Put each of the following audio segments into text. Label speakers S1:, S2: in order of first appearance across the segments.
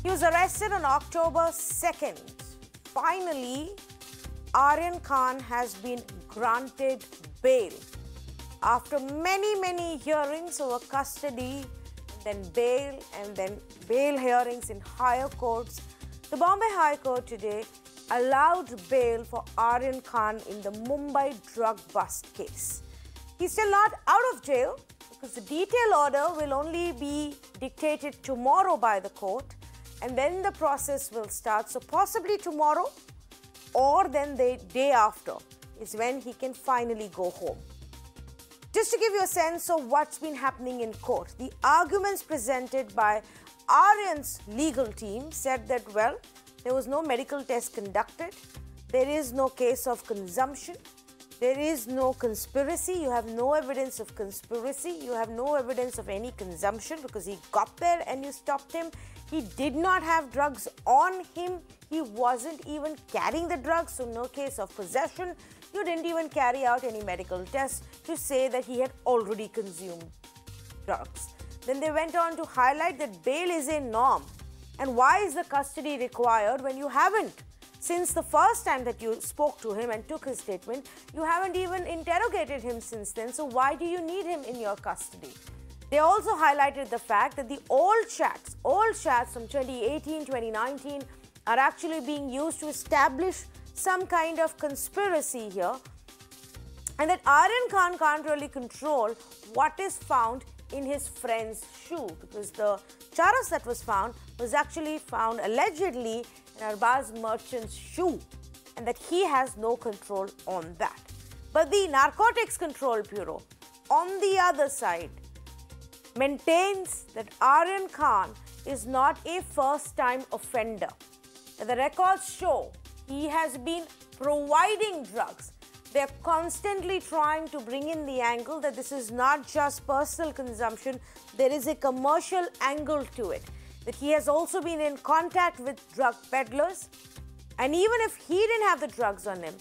S1: He was arrested on October 2nd. Finally, Aryan Khan has been granted bail. After many hearings over custody, then bail and then bail hearings in higher courts, the Bombay High Court today allowed bail for Aryan Khan in the Mumbai drug bust case. He's still not out of jail because the detailed order will only be dictated tomorrow by the court, and then the process will start. So possibly tomorrow or then the day after is when he can finally go home. Just to give you a sense of what's been happening in court, the arguments presented by Aryan's legal team said that, well, there was no medical test conducted, there is no case of consumption, there is no conspiracy, you have no evidence of conspiracy, you have no evidence of any consumption because he got there and you stopped him. He did not have drugs on him, he wasn't even carrying the drugs, so no case of possession. You didn't even carry out any medical tests to say that he had already consumed drugs. Then they went on to highlight that bail is a norm. And why is the custody required when you haven't? Since the first time that you spoke to him and took his statement, you haven't even interrogated him since then. So why do you need him in your custody? They also highlighted the fact that the old chats from 2018, 2019 are actually being used to establish some kind of conspiracy here, and that Aryan Khan can't really control what is found in his friend's shoe, because the charas that was found was actually found allegedly in Arbaz merchant's shoe, and that he has no control on that. But the Narcotics Control Bureau, on the other side, maintains that Aryan Khan is not a first-time offender. And the records show he has been providing drugs. They're constantly trying to bring in the angle that this is not just personal consumption, there is a commercial angle to it. That he has also been in contact with drug peddlers, and even if he didn't have the drugs on him,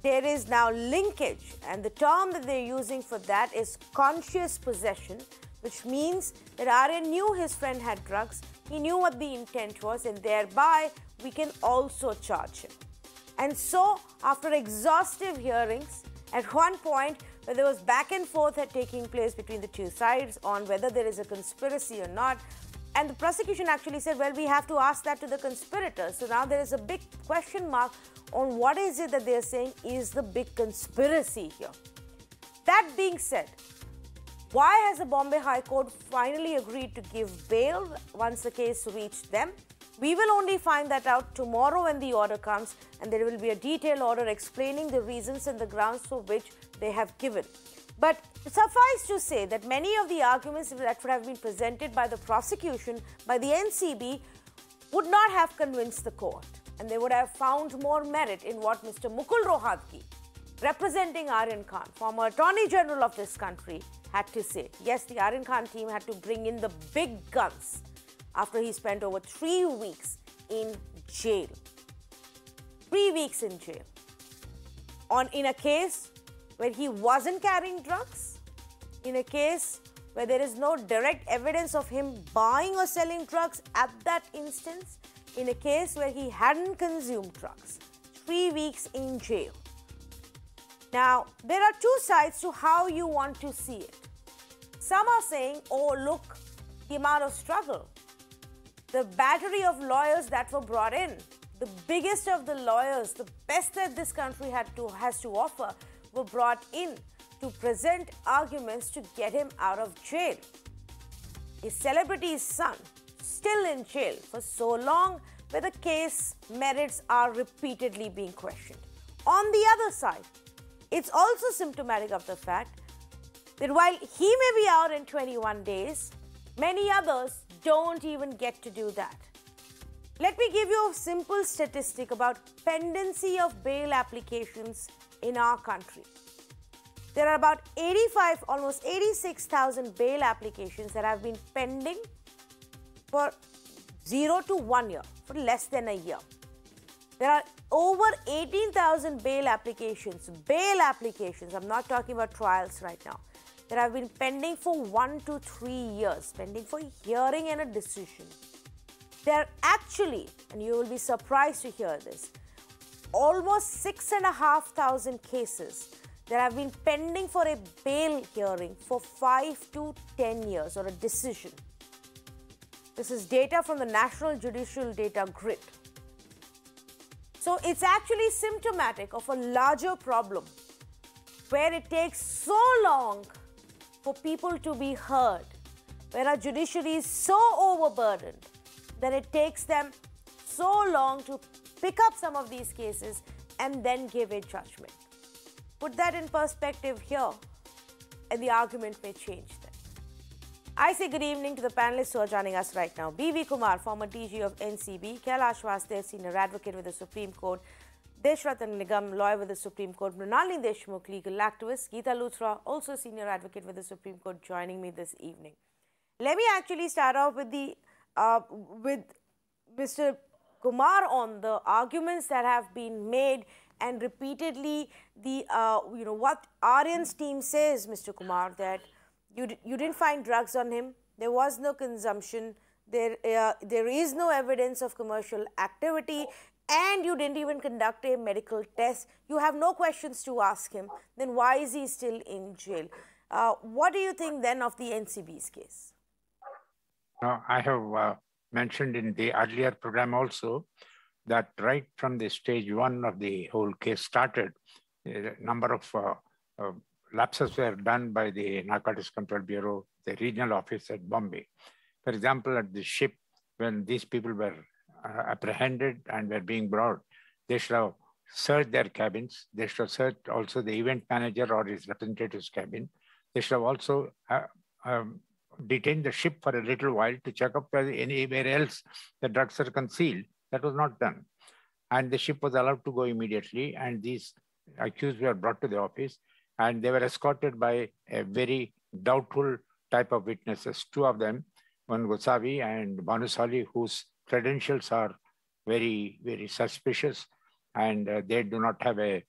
S1: there is now linkage, and the term that they're using for that is conscious possession, which means that Aryan knew his friend had drugs, he knew what the intent was, and thereby we can also charge him. And so, after exhaustive hearings, at one point where there was back and forth taking place between the two sides on whether there is a conspiracy or not, and the prosecution actually said, well, we have to ask that to the conspirators. So now there is a big question mark on what is it that they are saying is the big conspiracy here. That being said, why has the Bombay High Court finally agreed to give bail once the case reached them? We will only find that out tomorrow when the order comes, and there will be a detailed order explaining the reasons and the grounds for which they have given. But suffice to say that many of the arguments that would have been presented by the prosecution, by the NCB, would not have convinced the court, and they would have found more merit in what Mr. Mukul Rohatgi, representing Aryan Khan, former Attorney General of this country, had to say. Yes, the Aryan Khan team had to bring in the big guns after he spent over 3 weeks in jail. 3 weeks in jail. In a case where he wasn't carrying drugs, in a case where there is no direct evidence of him buying or selling drugs at that instance, in a case where he hadn't consumed drugs. 3 weeks in jail. Now, there are two sides to how you want to see it. Some are saying, oh, look, the amount of struggle, the battery of lawyers that were brought in, the biggest of the lawyers, the best that this country has to offer, were brought in to present arguments to get him out of jail. A celebrity's son still in jail for so long, where the case merits are repeatedly being questioned. On the other side, it's also symptomatic of the fact that while he may be out in 21 days, many others don't even get to do that. Let me give you a simple statistic about pendency of bail applications in our country. There are about 85, almost 86,000 bail applications that have been pending for 0 to 1 year, for less than a year. There are over 18,000 bail applications, I'm not talking about trials right now, that have been pending for 1 to 3 years, pending for hearing and a decision. There actually, and you will be surprised to hear this, almost 6,500 cases that have been pending for a bail hearing for 5 to 10 years, or a decision. This is data from the National Judicial Data Grid. So it's actually symptomatic of a larger problem where it takes so long for people to be heard, where our judiciary is so overburdened that it takes them so long to pick up some of these cases and then give a judgment. Put that in perspective here, and the argument may change then. I say good evening to the panelists who are joining us right now. B.V. Kumar, former DG of NCB, Kailash Vasudev, senior advocate with the Supreme Court, Deshratan Nigam, lawyer with the Supreme Court, Mrinalini Deshmukh, legal activist, Geeta Luthra, also senior advocate with the Supreme Court, joining me this evening. Let me actually start off with with Mr. Kumar on the arguments that have been made, and repeatedly what Aryan's team says, Mr. Kumar, that you didn't find drugs on him, there was no consumption, there is no evidence of commercial activity, and you didn't even conduct a medical test. You have no questions to ask him. Then why is he still in jail? What do you think then of the NCB's case?
S2: I have mentioned in the earlier program also that right from the stage one of the whole case started, a number of lapses were done by the Narcotics Control Bureau, the regional office at Bombay. For example, at the ship, when these people were apprehended and were being brought, they should have searched their cabins. They should have searched also the event manager or his representative's cabin. They should have also detained the ship for a little while to check up whether anywhere else the drugs are concealed. That was not done. And the ship was allowed to go immediately, and these accused were brought to the office, and they were escorted by a very doubtful type of witnesses. Two of them, one Gosavi and Bhanusali, whose credentials are very, very suspicious, and they do not have a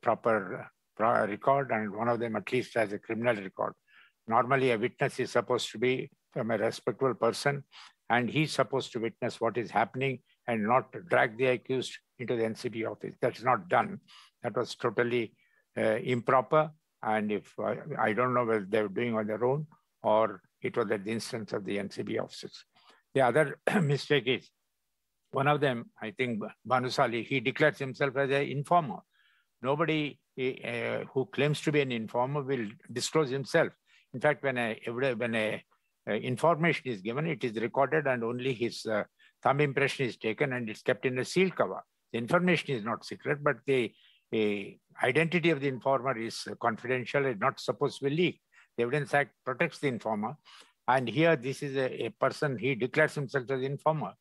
S2: proper record, and one of them at least has a criminal record. Normally, a witness is supposed to be from a respectable person, and he's supposed to witness what is happening and not drag the accused into the NCB office. That's not done. That was totally improper. And if I don't know whether they were doing on their own or it was at the instance of the NCB officers. The other mistake is, one of them, I think Bhanusali, he declares himself as an informer. Nobody who claims to be an informer will disclose himself. In fact, when a information is given, it is recorded and only his thumb impression is taken and it's kept in a sealed cover. The information is not secret, but the identity of the informer is confidential and not supposed to be leaked. The Evidence Act protects the informer. And here, this is a person, he declares himself as informer.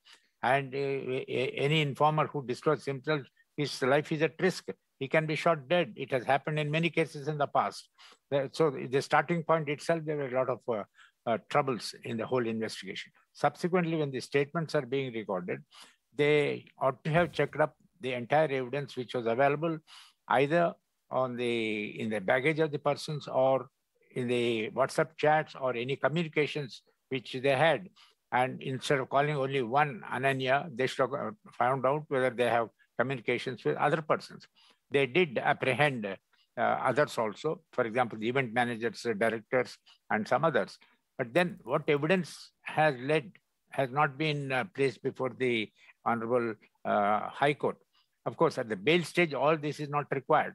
S2: And any informer who discloses himself, his life is at risk. He can be shot dead. It has happened in many cases in the past. So the starting point itself, there were a lot of troubles in the whole investigation. Subsequently, when the statements are being recorded, they ought to have checked up the entire evidence which was available, either in the baggage of the persons or in the WhatsApp chats or any communications which they had. And instead of calling only one Ananya, they should have found out whether they have communications with other persons. They did apprehend others also, for example, the event managers, directors, and some others. But then what evidence has not been placed before the Honorable High Court. Of course, at the bail stage, all this is not required.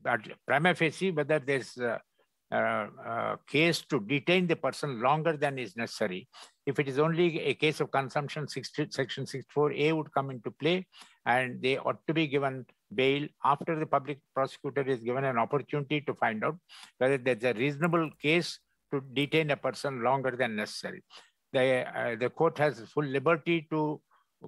S2: But prima facie, whether there's a case to detain the person longer than is necessary. If it is only a case of consumption, Section 64A would come into play, and they ought to be given bail after the public prosecutor is given an opportunity to find out whether there's a reasonable case to detain a person longer than necessary. The court has full liberty to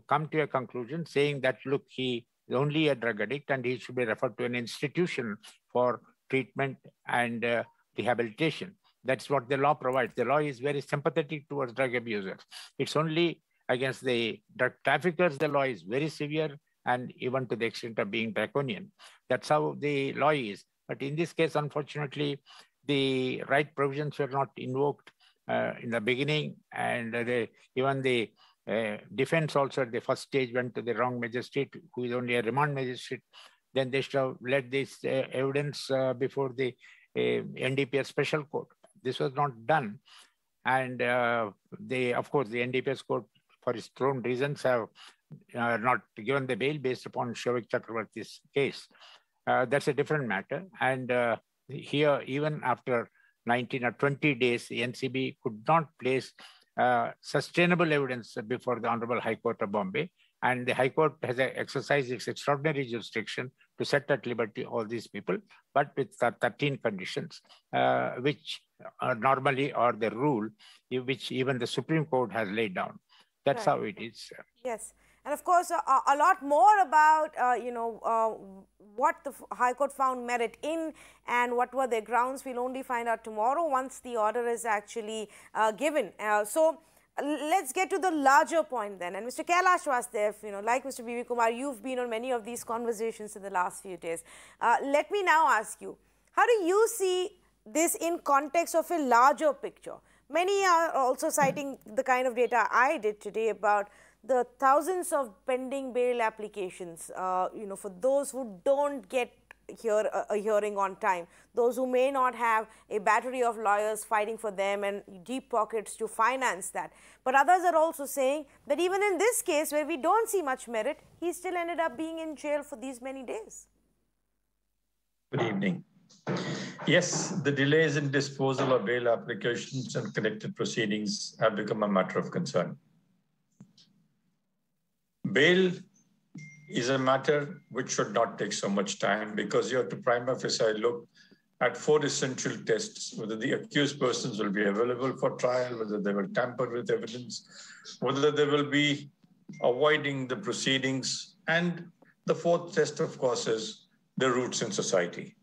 S2: come to a conclusion saying that, look, he is only a drug addict and he should be referred to an institution for treatment and rehabilitation. That's what the law provides. The law is very sympathetic towards drug abusers. It's only against the drug traffickers, the law is very severe and even to the extent of being draconian. That's how the law is. But in this case, unfortunately, the right provisions were not invoked in the beginning, and even the Defense also at the first stage went to the wrong magistrate, who is only a remand magistrate. Then they should have led this evidence before the NDPS special court. This was not done. And of course, the NDPS court, for its own reasons, have not given the bail based upon Shouvik Chakravarti's case. That's a different matter. And here, even after 19 or 20 days, the NCB could not place sustainable evidence before the Honorable High Court of Bombay. And the High Court has exercised its extraordinary jurisdiction to set at liberty all these people, but with 13 conditions, which normally are the rule, which even the Supreme Court has laid down. That's how it is.
S1: Yes. And of course, a lot more about, what the High Court found merit in and what were their grounds, we'll only find out tomorrow once the order is actually given. So let's get to the larger point then. And Mr. Kailash Vasudev, like Mr. B.V. Kumar, you've been on many of these conversations in the last few days. Let me now ask you, how do you see this in context of a larger picture? Many are also citing the kind of data I did today about the thousands of pending bail applications, for those who don't get a hearing on time, those who may not have a battery of lawyers fighting for them and deep pockets to finance that. But others are also saying that even in this case, where we don't see much merit, he still ended up being in jail for these many days.
S3: Good evening. Yes, the delays in disposal of bail applications and connected proceedings have become a matter of concern. Bail is a matter which should not take so much time, because you have to prima facie look at 4 essential tests: whether the accused persons will be available for trial, whether they will tamper with evidence, whether they will be avoiding the proceedings, and the 4th test, of course, is the roots in society.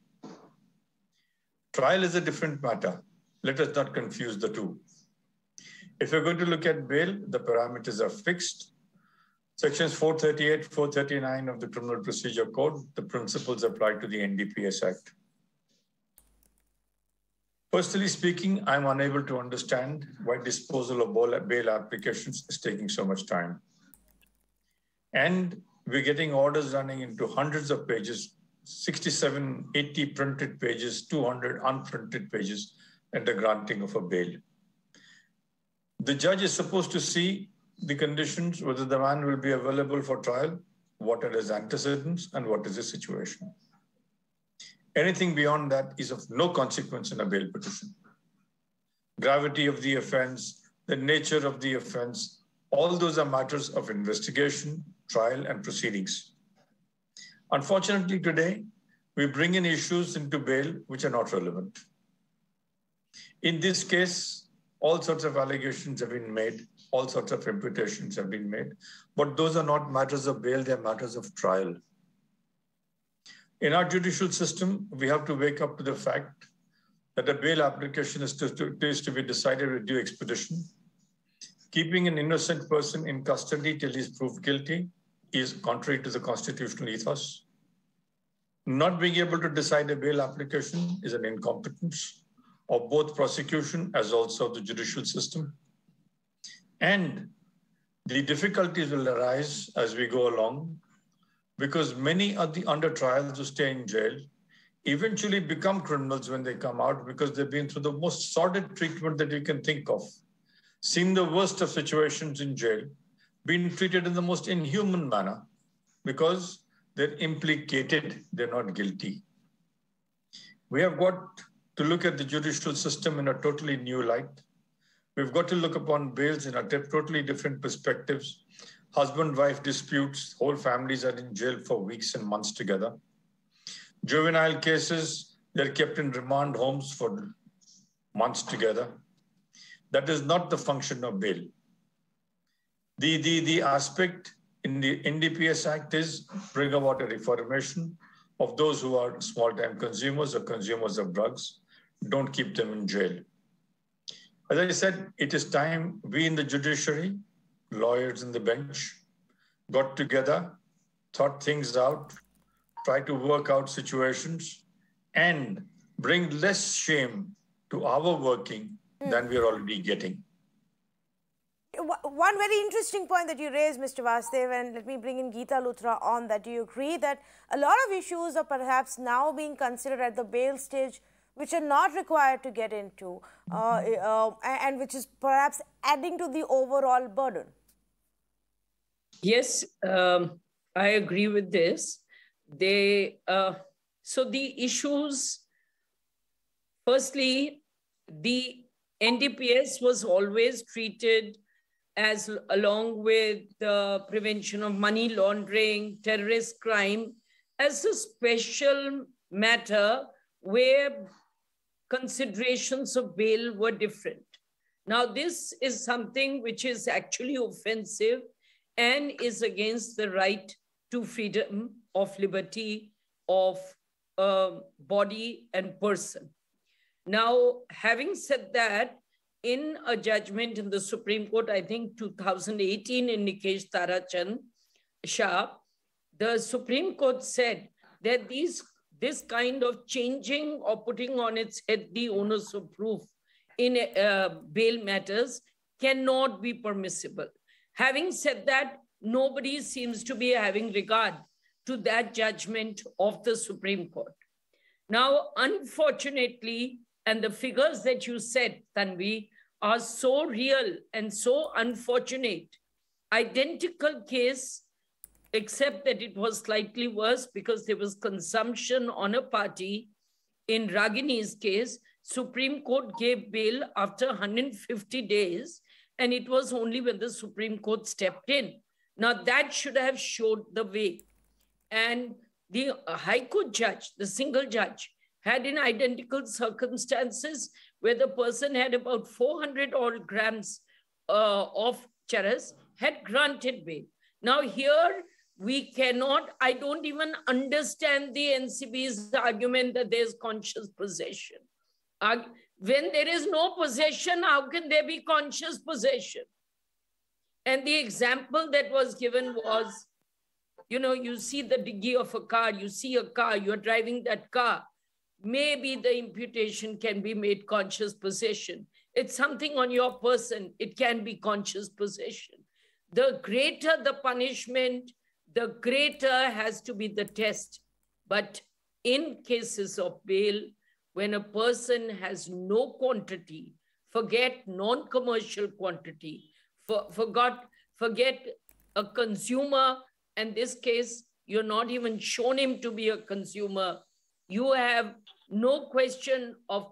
S3: Trial is a different matter. Let us not confuse the two. If you're going to look at bail, the parameters are fixed. Sections 438, 439 of the Criminal Procedure Code, the principles apply to the NDPS Act. Personally speaking, I'm unable to understand why disposal of bail applications is taking so much time. And we're getting orders running into hundreds of pages, 67, 80 printed pages, 200 unprinted pages, and the granting of a bail. The judge is supposed to see the conditions, whether the man will be available for trial, what are his antecedents, and what is his situation. Anything beyond that is of no consequence in a bail petition. Gravity of the offense, the nature of the offense, all those are matters of investigation, trial, and proceedings. Unfortunately, today, we bring in issues into bail which are not relevant. In this case, all sorts of allegations have been made, all sorts of imputations have been made, but those are not matters of bail, they're matters of trial. In our judicial system, we have to wake up to the fact that a bail application is to be decided with due expedition. Keeping an innocent person in custody till he's proved guilty is contrary to the constitutional ethos. Not being able to decide a bail application is an incompetence of both prosecution as also the judicial system. And the difficulties will arise as we go along, because many of the under trials who stay in jail eventually become criminals when they come out, because they've been through the most sordid treatment that you can think of, seen the worst of situations in jail, been treated in the most inhuman manner, because they're implicated, they're not guilty. We have got to look at the judicial system in a totally new light. We've got to look upon bails in a totally different perspectives. Husband-wife disputes, whole families are in jail for weeks and months together. Juvenile cases, they're kept in remand homes for months together. That is not the function of bail. The aspect in the NDPS Act is bring about a reformation of those who are small-time consumers or consumers of drugs. Don't keep them in jail. As I said, it is time we in the judiciary, lawyers in the bench, got together, thought things out, tried to work out situations, and bring less shame to our working than we're already getting.
S1: one very interesting point that you raised, Mr. Vasudev, and let me bring in Geeta Luthra on that. Do you agree that a lot of issues are perhaps now being considered at the bail stage, which are not required to get into, and which is perhaps adding to the overall burden?
S4: Yes, I agree with this. So the issues, firstly, the NDPS was always treated as, along with the prevention of money laundering, terrorist crime, as a special matter where considerations of bail were different. Now, this is something which is actually offensive and is against the right to freedom of liberty of body and person. Now, having said that, in a judgment in the Supreme Court, I think 2018 in Nikesh Tarachand Shah, the Supreme Court said that this kind of changing or putting on its head the onus of proof in bail matters cannot be permissible. Having said that, nobody seems to be having regard to that judgment of the Supreme Court. Now, unfortunately, and the figures that you said, Tanvi, are so real and so unfortunate. Identical case, except that it was slightly worse because there was consumption on a party. In Ragini's case, Supreme Court gave bail after 150 days, and it was only when the Supreme Court stepped in. Now, that should have showed the way. And the High Court judge, the single judge, had in identical circumstances where the person had about 400 odd grams of charas, had granted bail. Now here we cannot, I don't even understand the NCB's argument that there's conscious possession. When there is no possession, how can there be conscious possession? And the example that was given was, you know, you see the diggy of a car, you see a car, you're driving that car. Maybe the imputation can be made conscious possession. It's something on your person. It can be conscious possession. The greater the punishment, the greater has to be the test. But in cases of bail, when a person has no quantity, forget non-commercial quantity, forget a consumer, in this case, you're not even shown him to be a consumer. You have no question of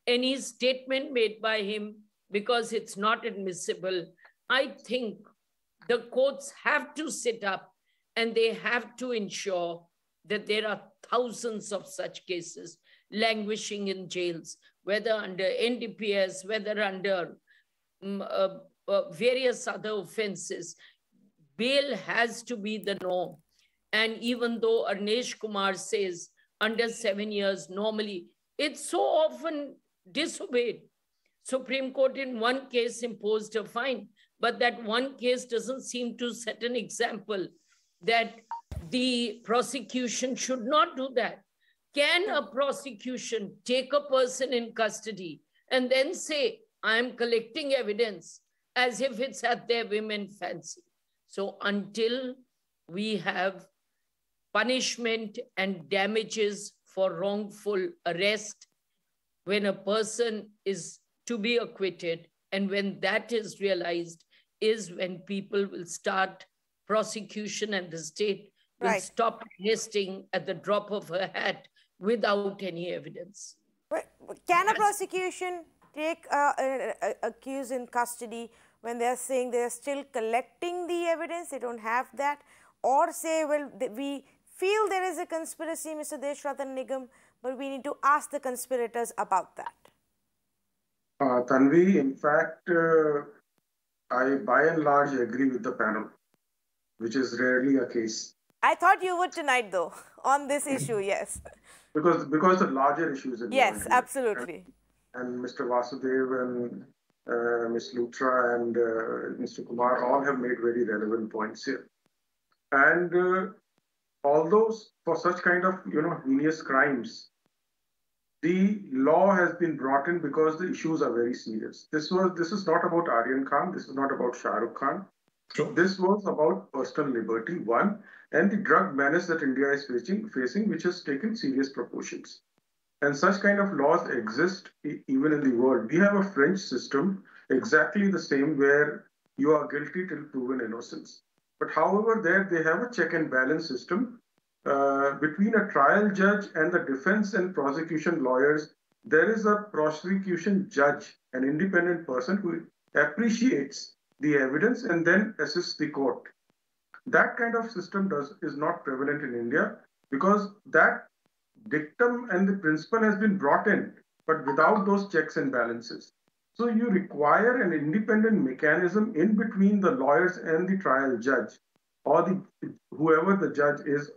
S4: any statement made by him because it's not admissible. I think the courts have to sit up and they have to ensure that there are thousands of such cases languishing in jails, whether under NDPS, whether under various other offenses. Bail has to be the norm. And even though Arnesh Kumar says under 7 years normally, it's so often disobeyed. Supreme Court in one case imposed a fine, but that one case doesn't seem to set an example that the prosecution should not do that. Can a prosecution take a person in custody and then say, I'm collecting evidence as if it's at their whim and fancy? So until we have punishment and damages for wrongful arrest, when a person is to be acquitted, and when that is realized, is when people will start prosecution and the state will stop arresting at the drop of a hat without any evidence.
S1: But can a prosecution take accused in custody when they're saying they're still collecting the evidence, they don't have that, or say, well, we feel there is a conspiracy, Mr. Deshratan Nigam, but we need to ask the conspirators about that?
S5: Tanvi, in fact, I by and large agree with the panel, which is rarely a case.
S1: I thought you would tonight, though, on this issue, yes.
S5: Because the larger issues.
S1: Yes, absolutely.
S5: And Mr. Vasudev and Ms. Luthra and Mr. Kumar all have made very relevant points here. And although for such kind of, heinous crimes, the law has been brought in because the issues are very serious. This is not about Aryan Khan. This is not about Shah Rukh Khan.
S3: True.
S5: This was about personal liberty, one, and the drug menace that India is facing, which has taken serious proportions. And such kind of laws exist even in the world. We have a French system, exactly the same, where you are guilty till proven innocence. But however, there they have a check and balance system between a trial judge and the defense and prosecution lawyers. There is a prosecution judge, an independent person who appreciates the evidence and then assists the court. That kind of system is not prevalent in India because that dictum and the principle has been brought in, but without those checks and balances. So you require an independent mechanism in between the lawyers and the trial judge, or whoever the judge is,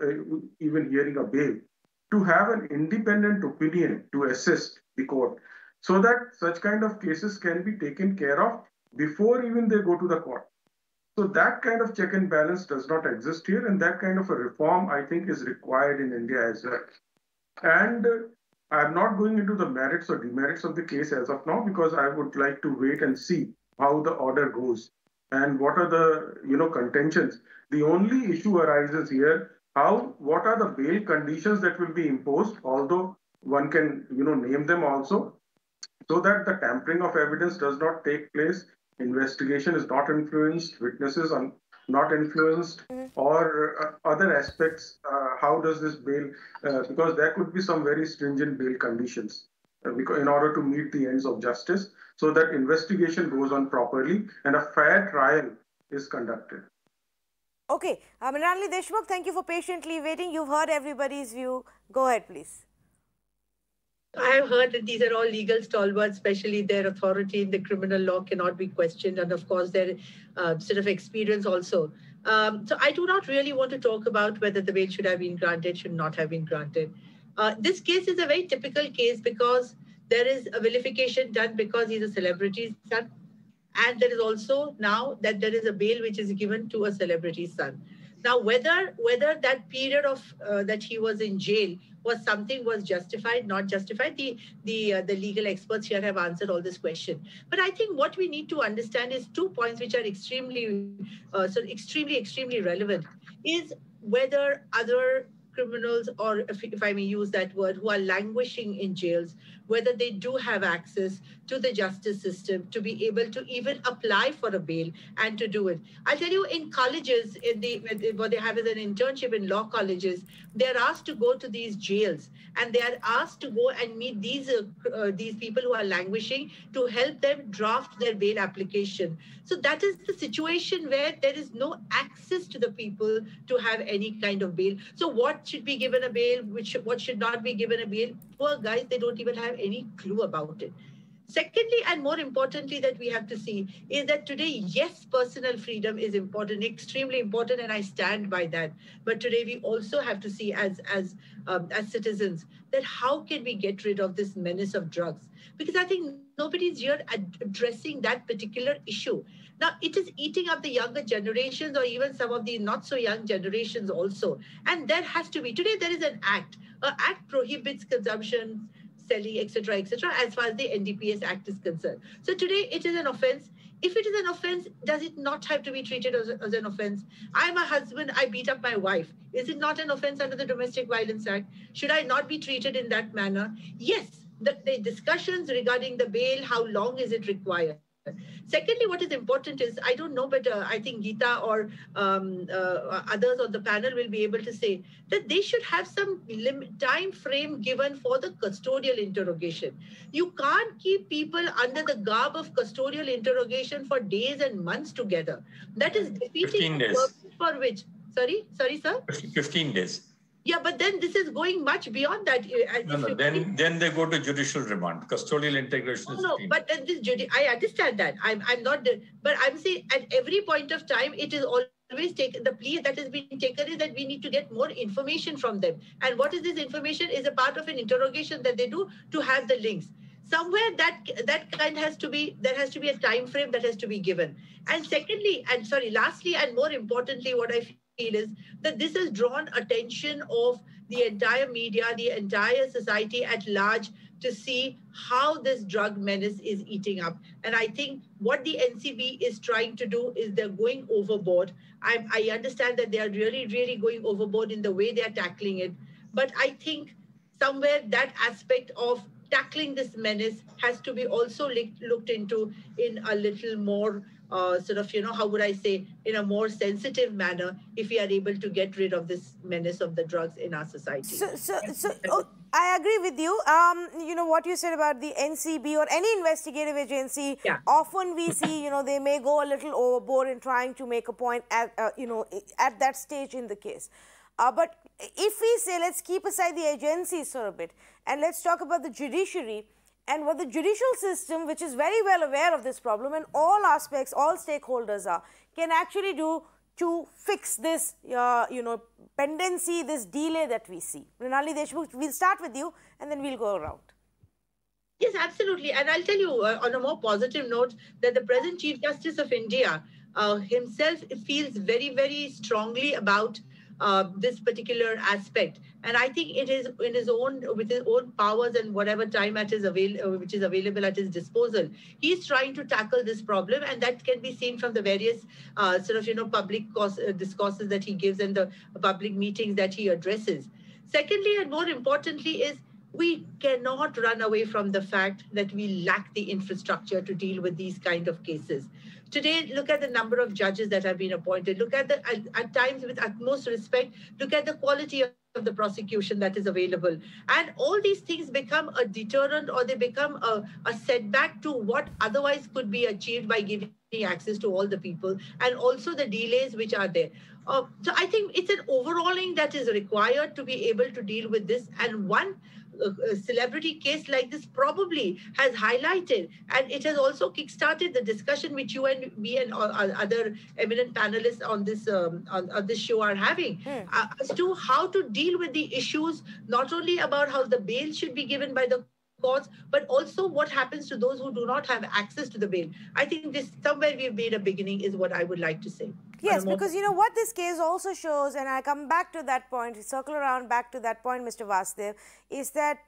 S5: even hearing a bail, to have an independent opinion to assist the court, so that such kind of cases can be taken care of before even they go to the court. So that kind of check and balance does not exist here, and that kind of a reform, I think, is required in India as well. And I'm not going into the merits or demerits of the case as of now, because I would like to wait and see how the order goes and what are the contentions. The only issue arises here, what are the bail conditions that will be imposed, although one can name them also, so that the tampering of evidence does not take place, investigation is not influenced, witnesses are not influenced, or other aspects. How does this bail, because there could be some very stringent bail conditions in order to meet the ends of justice, so that investigation goes on properly and a fair trial is conducted.
S1: Okay, Mrinalini Deshmukh, thank you for patiently waiting. You've heard everybody's view. Go ahead, please.
S6: I have heard that these are all legal stalwarts, especially their authority in the criminal law cannot be questioned, and of course their sort of experience also. So I do not really want to talk about whether the bail should have been granted, should not have been granted. This case is a very typical case because there is a vilification done because he's a celebrity's son, and there is also now that there is a bail which is given to a celebrity's son. Now, whether that period of that he was in jail was justified, not justified, the legal experts here have answered all this question. But I think what we need to understand is 2 points which are extremely relevant, is whether other criminals, or if I may use that word, who are languishing in jails, whether they do have access to the justice system to be able to even apply for a bail and to do it. I'll tell you, in colleges, what they have is an internship in law colleges, they're asked to go to these jails and they are asked to go and meet these people who are languishing to help them draft their bail application. So that is the situation where there is no access to the people to have any kind of bail. So what should be given a bail, what should not be given a bail? Poor guys, they don't even have any clue about it. Secondly, and more importantly, that we have to see is that today, yes, personal freedom is important, extremely important, and I stand by that. But today, we also have to see as citizens that how can we get rid of this menace of drugs? Because I think nobody's here addressing that particular issue. Now, it is eating up the younger generations, or even some of the not so young generations also. And there has to be, today there is an act. An act prohibits consumption, selling, etc., as far as the NDPS Act is concerned. So today it is an offense. If it is an offense, does it not have to be treated as an offense? I'm a husband, I beat up my wife. Is it not an offense under the Domestic Violence Act? Should I not be treated in that manner? Yes, the discussions regarding the bail, how long is it required? Secondly, what is important is, I don't know, but I think Geeta or others on the panel will be able to say that they should have some time frame given for the custodial interrogation. You can't keep people under the garb of custodial interrogation for days and months together. That is defeating the purpose for which. Sorry, sir?
S3: 15 days.
S6: Yeah, but then this is going much beyond that.
S3: No, then they go to judicial remand. Custodial integration is 15.
S6: But then this I understand that. I'm not, but I'm saying at every point of time, it is always taken. The plea that has been taken is that we need to get more information from them. And what is this information? Is a part of an interrogation that they do to have the links. Somewhere that kind has to be, there has to be a time frame that has to be given. And lastly, and more importantly, what I feel is that this has drawn attention of the entire media, the entire society at large, to see how this drug menace is eating up. And I think what the NCB is trying to do is they're going overboard. I understand that they are really, really going overboard in the way they are tackling it. But I think somewhere that aspect of tackling this menace has to be also looked into in a little more sort of, how would I say, in a more sensitive manner, if we are able to get rid of this menace of the drugs in our society.
S1: I agree with you. What you said about the NCB or any investigative agency, often we see, they may go a little overboard in trying to make a point at, at that stage in the case. But if we say, let's keep aside the agencies for a bit, and let's talk about the judiciary and what the judicial system, which is very well aware of this problem, and all aspects, all stakeholders can actually do to fix this, pendency, this delay that we see. Mrinalini Deshmukh, we'll start with you, and then we'll go around.
S6: Yes, absolutely. And I'll tell you on a more positive note that the present Chief Justice of India himself feels very, very strongly about this particular aspect, and I think it is with his own powers and whatever time which is available at his disposal, he's trying to tackle this problem, and that can be seen from the various public discourses that he gives and the public meetings that he addresses. Secondly, and more importantly, is we cannot run away from the fact that we lack the infrastructure to deal with these kind of cases. Today, look at the number of judges that have been appointed. Look at at times, with utmost respect, look at the quality of the prosecution that is available. And all these things become a deterrent, or they become a setback to what otherwise could be achieved by giving access to all the people, and also the delays which are there. So I think it's an overhauling that is required to be able to deal with this. And one celebrity case like this probably has highlighted, and it has also kickstarted the discussion which you and me and other eminent panelists on this show are having, as to how to deal with the issues, not only about how the bail should be given by the courts, but also what happens to those who do not have access to the bail. I think this, somewhere we've made a beginning, is what I would like to say.
S1: Yes, because what this case also shows, and I come back to that point, circle around back to that point, Mr. Vasudev, is that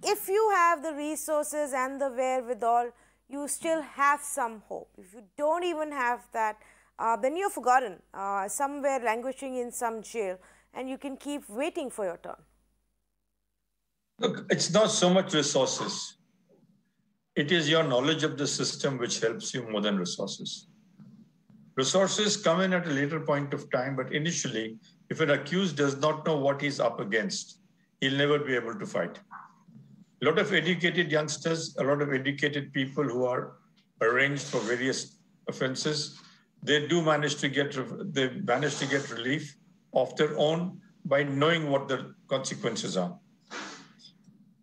S1: if you have the resources and the wherewithal, you still have some hope. If you don't even have that, then you're forgotten, somewhere languishing in some jail, and you can keep waiting for your turn.
S3: Look, it's not so much resources. It is your knowledge of the system which helps you more than resources. Resources come in at a later point of time, but initially, if an accused does not know what he's up against, he'll never be able to fight. A lot of educated youngsters, a lot of educated people who are arraigned for various offenses, they manage to get relief of their own by knowing what the consequences are.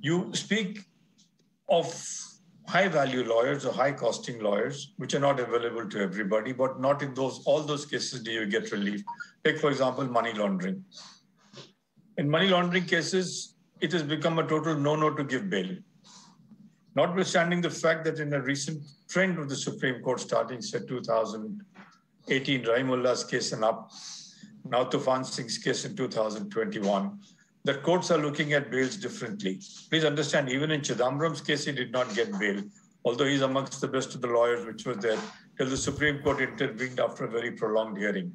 S3: You speak of high-value lawyers or high-costing lawyers, which are not available to everybody, but not in all those cases do you get relief. Take, for example, money laundering. In money laundering cases, it has become a total no-no to give bail. Notwithstanding the fact that in a recent trend of the Supreme Court starting, say, 2018, Rahimullah's case and up, now Tufan Singh's case in 2021, that courts are looking at bails differently. Please understand, even in Chidambaram's case, he did not get bail, although he's amongst the best of the lawyers which was there, till the Supreme Court intervened after a very prolonged hearing.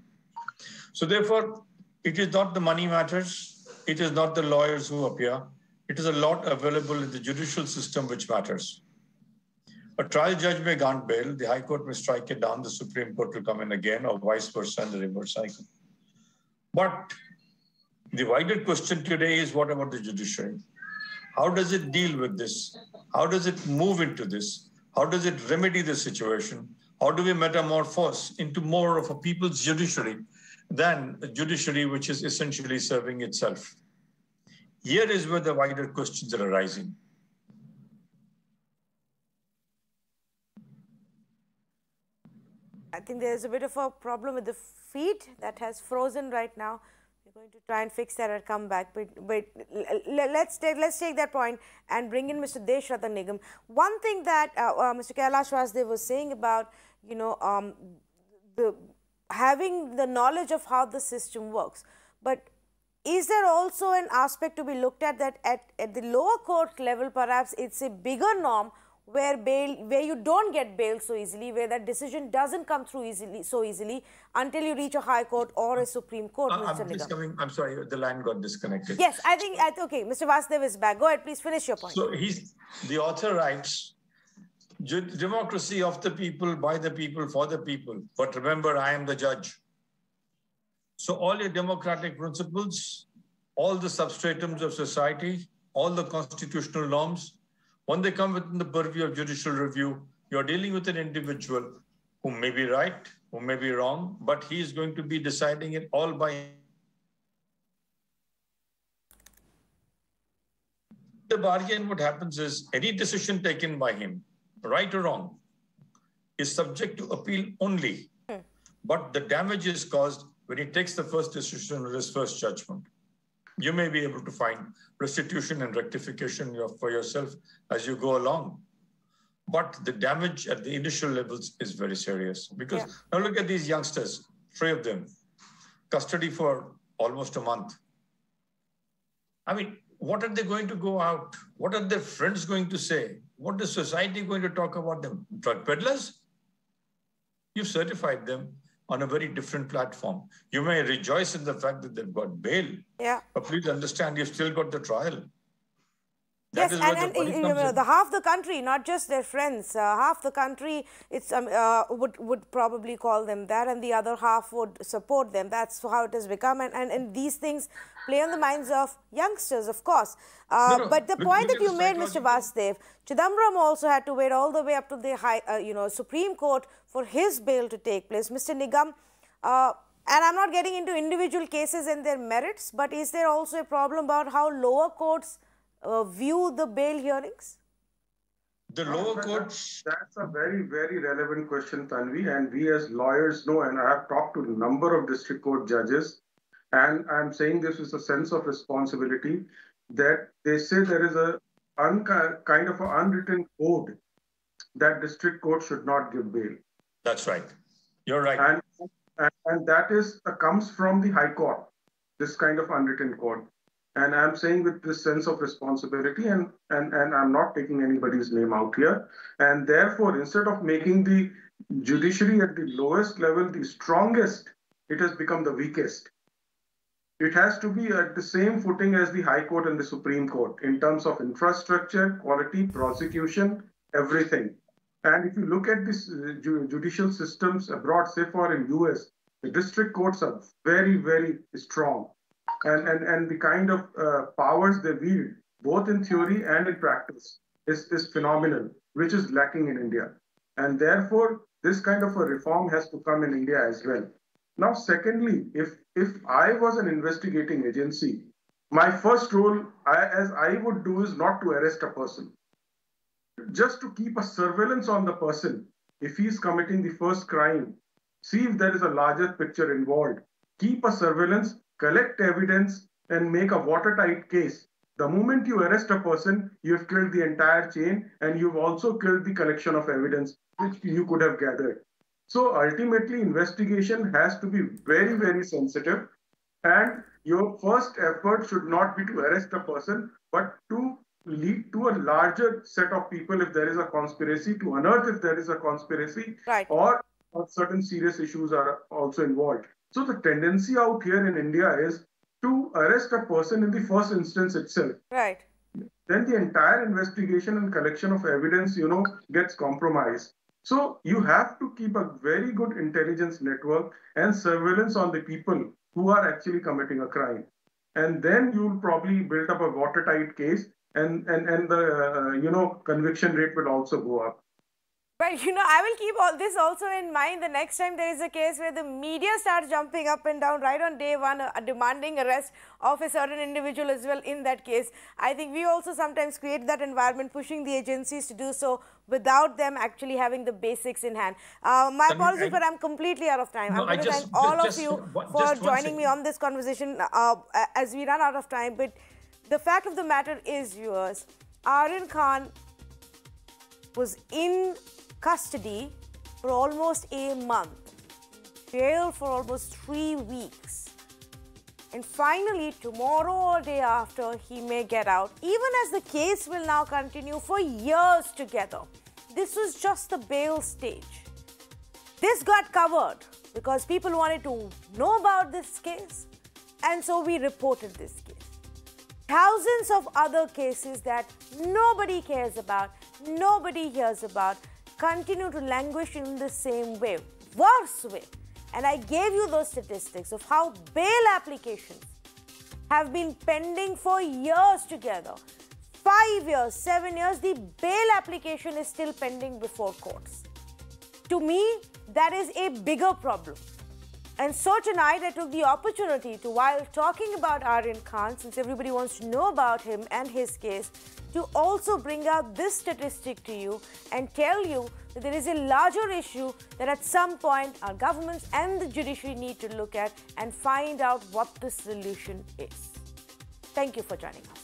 S3: So therefore, it is not the money matters, it is not the lawyers who appear, it is a lot available in the judicial system which matters. A trial judge may grant bail, the High Court may strike it down, the Supreme Court will come in again, or vice versa in the reverse cycle. But the wider question today is, what about the judiciary? How does it deal with this? How does it move into this? How does it remedy the situation? How do we metamorphose into more of a people's judiciary than a judiciary which is essentially serving itself? Here is where the wider questions are arising.
S1: I think there's a bit of a problem with the feed that has frozen right now. We're going to try and fix that and come back. But let's take that point and bring in Mr. Deshratan Nigam. One thing that Mr. Kailash Vasudev was saying about, having the knowledge of how the system works. But is there also an aspect to be looked at that at the lower court level, perhaps it's a bigger norm where you don't get bail so easily, where that decision doesn't come through so easily until you reach a high court or a Supreme Court, Mr. Nigam?
S3: I'm sorry, the line got disconnected.
S1: Yes, I think, okay, Mr. Vasudev is back. Go ahead, please finish your point.
S3: So the author writes, democracy of the people, by the people, for the people. But remember, I am the judge. So all your democratic principles, all the substratums of society, all the constitutional norms, when they come within the purview of judicial review, you're dealing with an individual who may be right, who may be wrong, but he is going to be deciding it all by the bargain. What happens is any decision taken by him, right or wrong, is subject to appeal only. But the damage is caused when he takes the first decision or his first judgment. You may be able to find restitution and rectification for yourself as you go along. But the damage at the initial levels is very serious. Because now look at these youngsters, 3 of them, custody for almost a month. I mean, what are they going to go out? What are their friends going to say? What is society going to talk about them? Drug peddlers? You've certified them on a very different platform. You may rejoice in the fact that they've got bail, but please understand, you've still got the trial.
S1: Yes, and the half the country, not just their friends, half the country would probably call them that, and the other half would support them. That's how it has become, and these things play on the minds of youngsters, of course. But the point that you made, Mr. Vasudev, Chidambaram also had to wait all the way up to the Supreme Court for his bail to take place. Mr. Nigam, and I'm not getting into individual cases and their merits, but is there also a problem about how lower courts view the bail hearings?
S3: The lower courts...
S5: That's a very, very relevant question, Tanvi, and we as lawyers know, and I have talked to a number of district court judges, and I'm saying this with a sense of responsibility, that they say there is a kind of an unwritten code that district court should not give bail.
S3: That's right. You're right.
S5: And that comes from the High Court, this kind of unwritten code. And I'm saying with this sense of responsibility, and I'm not taking anybody's name out here. And therefore, instead of making the judiciary at the lowest level the strongest, it has become the weakest. It has to be at the same footing as the High Court and the Supreme Court in terms of infrastructure, quality, prosecution, everything. And if you look at this judicial systems abroad, say for in US, the district courts are very, very strong. And the kind of powers they wield, both in theory and in practice, is phenomenal, which is lacking in India. And therefore, this kind of a reform has to come in India as well. Now, secondly, if I was an investigating agency, my first role, as I would do, is not to arrest a person. Just to keep a surveillance on the person. If he's committing the first crime, see if there is a larger picture involved. Keep a surveillance, collect evidence, and make a watertight case. The moment you arrest a person, you've killed the entire chain, and you've also killed the collection of evidence which you could have gathered. So ultimately, investigation has to be very, very sensitive. And your first effort should not be to arrest a person, but to lead to a larger set of people if there is a conspiracy, to unearth if there is a conspiracy, or certain serious issues are also involved. So the tendency out here in India is to arrest a person in the first instance itself.
S1: Right.
S5: Then the entire investigation and collection of evidence, gets compromised. So you have to keep a very good intelligence network and surveillance on the people who are actually committing a crime. And then you'll probably build up a watertight case, and the conviction rate will also go up.
S1: But I will keep all this also in mind the next time there is a case where the media starts jumping up and down right on day one, demanding arrest of a certain individual as well. In that case, I think we also sometimes create that environment, pushing the agencies to do so without them actually having the basics in hand. My apologies, but I'm completely out of time. I'm going to thank all of you for joining me on this conversation as we run out of time. But the fact of the matter is, viewers, Aryan Khan was in custody for almost a month, jail for almost 3 weeks. And finally, tomorrow or day after, he may get out, even as the case will now continue for years together. This was just the bail stage. This got covered because people wanted to know about this case, and so we reported this case. Thousands of other cases that nobody cares about, nobody hears about, continue to languish in the same way, worse way. And I gave you those statistics of how bail applications have been pending for years together. 5 years, 7 years, the bail application is still pending before courts. To me, that is a bigger problem. And so tonight I took the opportunity to, while talking about Aryan Khan, since everybody wants to know about him and his case, to also bring out this statistic to you and tell you that there is a larger issue that at some point our governments and the judiciary need to look at and find out what the solution is. Thank you for joining us.